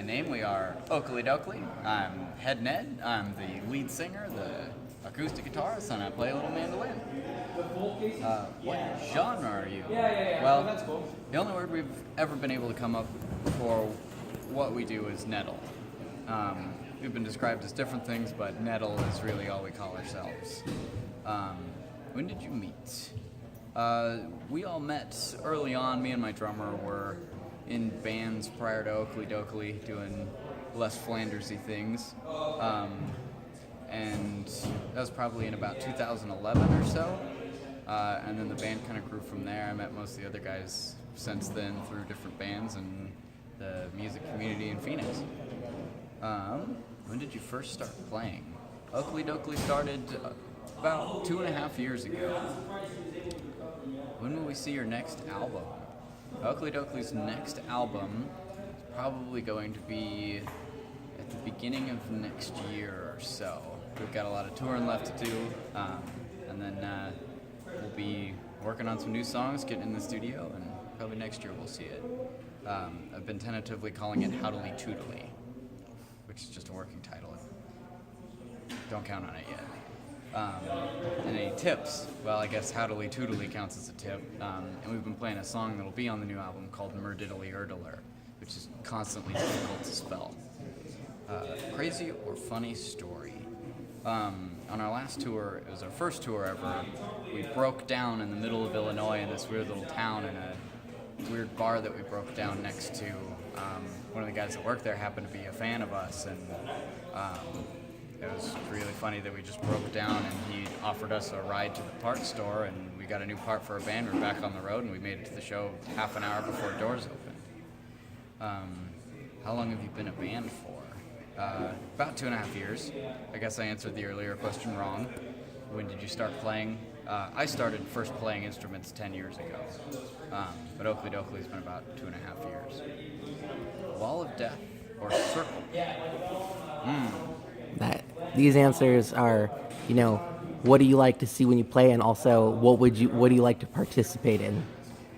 name. We are Okilly Dokilly. I'm Head Ned. I'm the lead singer, the acoustic guitarist, and I play a little mandolin. What genre are you? Well, that's cool. The only word we've ever been able to come up for what we do is nettle. We've been described as different things, but nettle is really all we call ourselves. When did you meet? We all met early on. Me and my drummer were in bands prior to Okilly Dokilly, doing less Flandersy things. And that was probably in about 2011 or so. And then the band kind of grew from there. I met most of the other guys since then through different bands and the music community in Phoenix. When did you first start playing? Okilly Dokilly started about 2.5 years ago. When will we see your next album? Okilly Dokilly's next album is probably going to be at the beginning of next year or so. We've got a lot of touring left to do, and then we'll be working on some new songs, getting in the studio, and probably next year we'll see it. I've been tentatively calling it Howdly Toodly, which is just a working title. Don't count on it yet. And any tips? Well, I guess Howdly Toodly counts as a tip. And we've been playing a song that'll be on the new album called Merdiddly Erdler, which is constantly difficult to spell. Crazy or funny story? On our last tour, it was our first tour ever, we broke down in the middle of Illinois in this weird little town in a weird bar that we broke down next to. One of the guys that worked there happened to be a fan of us, and it was really funny that we just broke down and he offered us a ride to the parts store, and we got a new part for our band. We were back on the road and we made it to the show half an hour before doors opened. How long have you been a band for? About 2.5 years. I guess I answered the earlier question wrong. When did you start playing? I started first playing instruments 10 years ago, but Okilly Dokilly's been about 2.5 years. Wall of Death or Circle? These answers are, what do you like to see when you play, and also what do you like to participate in?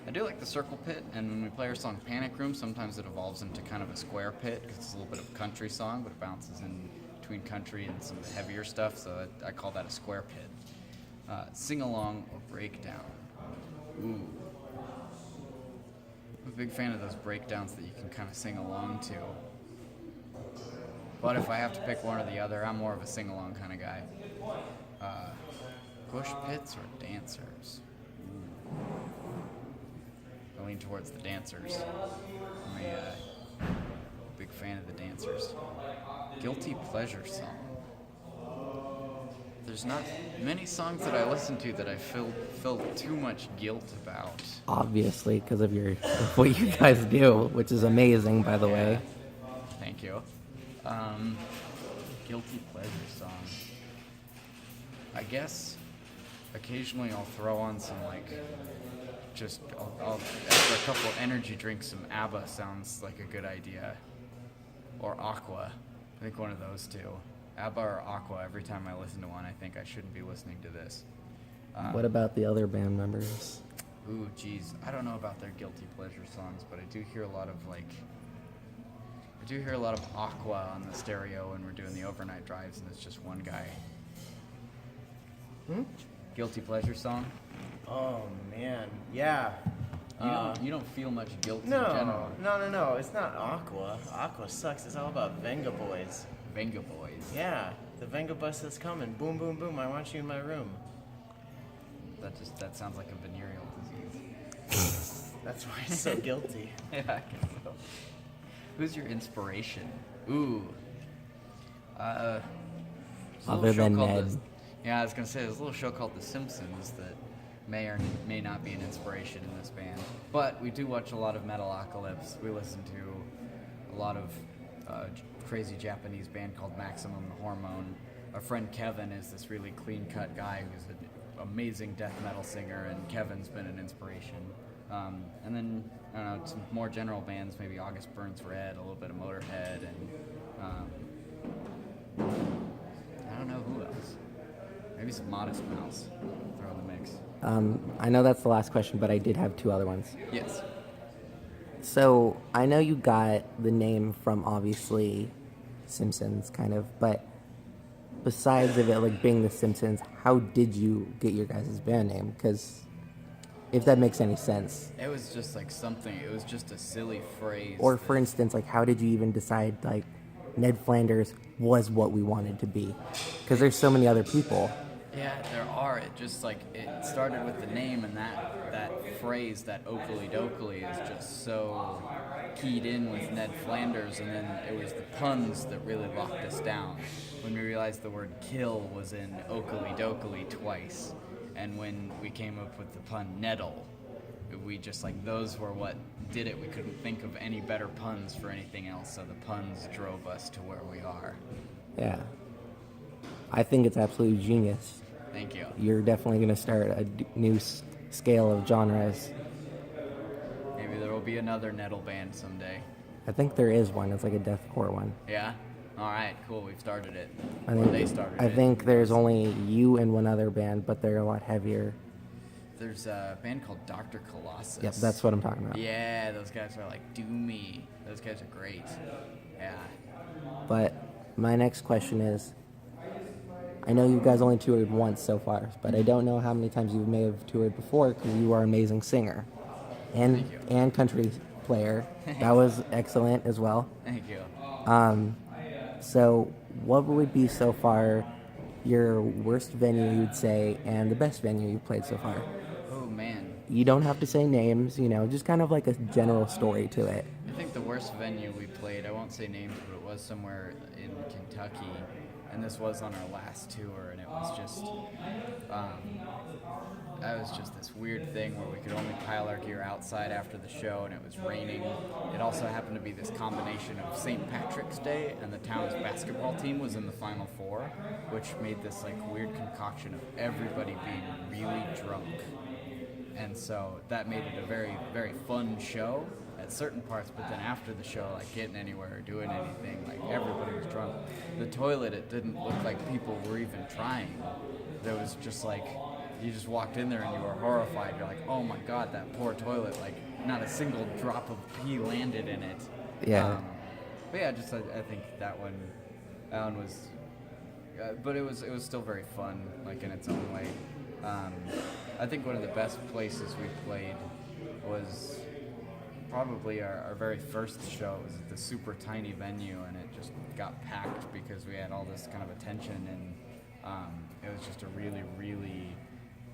I do like the circle pit, and when we play our song Panic Room, sometimes it evolves into kind of a square pit, because it's a little bit of a country song, but it bounces in between country and some of the heavier stuff, so I call that a square pit. Sing-along or breakdown? Ooh. I'm a big fan of those breakdowns that you can kind of sing along to. But if I have to pick one or the other, I'm more of a sing-along kind of guy. Bush pits or dancers? I lean towards the dancers. I'm a big fan of the dancers. Guilty pleasure song. There's not many songs that I listen to that I feel too much guilt about. Obviously, because of what you guys do, which is amazing, by the way. Thank you. Guilty pleasure song. I guess occasionally I'll throw on some I'll after a couple energy drinks, some ABBA sounds like a good idea. Or Aqua. I think one of those two. ABBA or Aqua. Every time I listen to one, I think I shouldn't be listening to this. What about the other band members? Ooh, geez. I don't know about their guilty pleasure songs, but I do hear a lot of Aqua on the stereo when we're doing the overnight drives, and it's just one guy. Guilty pleasure song? Oh, man. Yeah. You don't feel much guilt in general. No. It's not Aqua. Aqua sucks. It's all about Venga Boys. Venga Boys. Yeah. The Venga bus is coming. Boom, boom, boom. I want you in my room. That sounds like a venereal disease. That's why it's so guilty. Yeah, I guess so. Who's your inspiration? Ooh. Other than Ned. I was going to say, there's a little show called The Simpsons that may or may not be an inspiration in this band. But we do watch a lot of Metalocalypse. We listen to a lot of crazy Japanese band called Maximum Hormone. Our friend Kevin is this really clean-cut guy who's an amazing death metal singer, and Kevin's been an inspiration. And then, I don't know, some more general bands, maybe August Burns Red, a little bit of Motorhead, and I don't know who else. Maybe some Modest Mouse. Throw in the mix. I know that's the last question, but I did have two other ones. Yes. So I know you got the name from obviously Simpsons, kind of, but besides of it like being the Simpsons, how did you get your guys' band name? Because if that makes any sense, It was just like something. It was just a silly phrase. or for that- instance, like how did you even decide like Ned Flanders was what we wanted to be? Because there's so many other people. Yeah, there are. It just like it started with the name, and that phrase, that Okilly Dokilly, is just so keyed in with Ned Flanders, and then it was the puns that really locked us down. When we realized the word "kill" was in Okilly Dokilly twice, and when we came up with the pun "nettle," we just like those were what did it. We couldn't think of any better puns for anything else, so the puns drove us to where we are. Yeah, I think it's absolutely genius. Thank you. You're definitely going to start a new scale of genres. Maybe there will be another Nettle band someday. I think there is one. It's like a deathcore one. Yeah? Alright, cool. We've started it. I Or think they started I it. think there's only you and one other band, but they're a lot heavier. There's a band called Dr. Colossus. Yep, that's what I'm talking about. Yeah, those guys are like doomy. Those guys are great. Yeah. But my next question is, I know you guys only toured once so far, but I don't know how many times you may have toured before because you are an amazing singer and Thank you. and country player. That was excellent as well. Thank you. So, what would be so far your worst venue you'd say and the best venue you've played so far? Oh man. You don't have to say names, just kind of like a general story to it. I think the worst venue we played, I won't say names, but it was somewhere in Kentucky. And this was on our last tour, and it was just, that was just this weird thing where we could only pile our gear outside after the show, and it was raining. It also happened to be this combination of St. Patrick's Day and the town's basketball team was in the Final Four, which made this like weird concoction of everybody being really drunk. And so that made it a very, very fun show at certain parts, but then after the show, like getting anywhere or doing anything, like everybody was drunk. The toilet, it didn't look like people were even trying. There was just like, you just walked in there and you were horrified. You're like, oh my God, that poor toilet, like not a single drop of pee landed in it. Yeah. But yeah, just I think that one was, but it was still very fun, like in its own way. I think one of the best places we played was probably our very first show. It was at the super tiny venue, and it just got packed because we had all this kind of attention, and it was just a really, really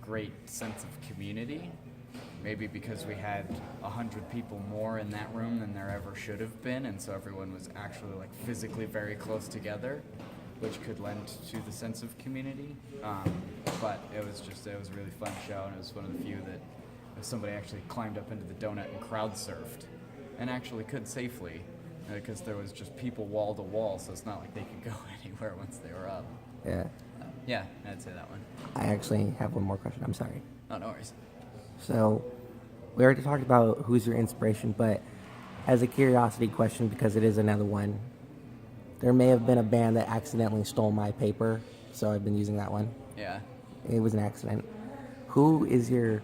great sense of community. Maybe because we had 100 people more in that room than there ever should have been, and so everyone was actually like physically very close together, which could lend to the sense of community. But it was a really fun show, and it was one of the few that somebody actually climbed up into the donut and crowd surfed, and actually could safely, because there was just people wall to wall, so it's not like they could go anywhere once they were up. Yeah. Yeah, I'd say that one. I actually have one more question. I'm sorry. Oh, no worries. So, we already talked about who's your inspiration, but as a curiosity question, because it is another one, there may have been a band that accidentally stole my paper, so I've been using that one. Yeah. It was an accident. Who is your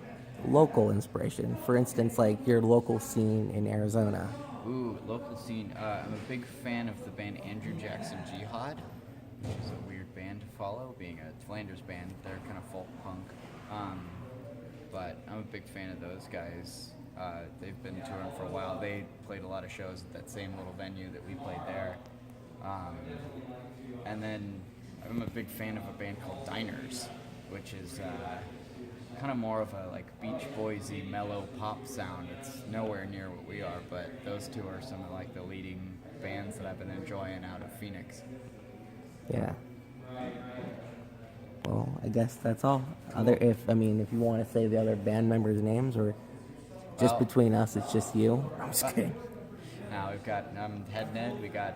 local inspiration? For instance, like your local scene in Arizona. Ooh, local scene. I'm a big fan of the band Andrew Jackson Jihad, which is a weird band to follow, being a Flanders band. They're kind of folk punk. But I'm a big fan of those guys. They've been touring for a while. They played a lot of shows at that same little venue that we played there. And then I'm a big fan of a band called Diners, which is kind of more of a like Beach Boys-y mellow pop sound. It's nowhere near what we are, but those two are some of like the leading bands that I've been enjoying out of Phoenix. Yeah. Well, I guess that's all. If you want to say the other band members' names, or just between us, it's just you. I'm just kidding. Now we've got Head Ned, we got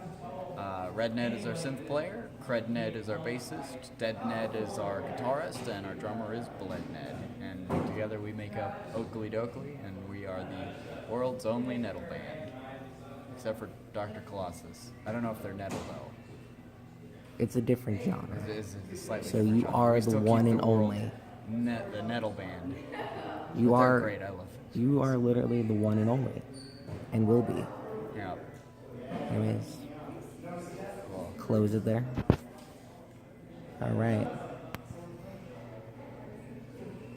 Red Ned is our synth player, Cred Ned is our bassist, Dead Ned is our guitarist, and our drummer is Bled Ned. And together we make up Okilly Dokilly, and we are the world's only nettle band, except for Dr. Colossus. I don't know if they're nettle though. It's a different genre. It's slightly So different you genre. are We the still one keep and the world only. The nettle band. You But they're are great. I love it. You are literally the one and only. and will be. Yeah. Anyways, Cool. close it there. All right.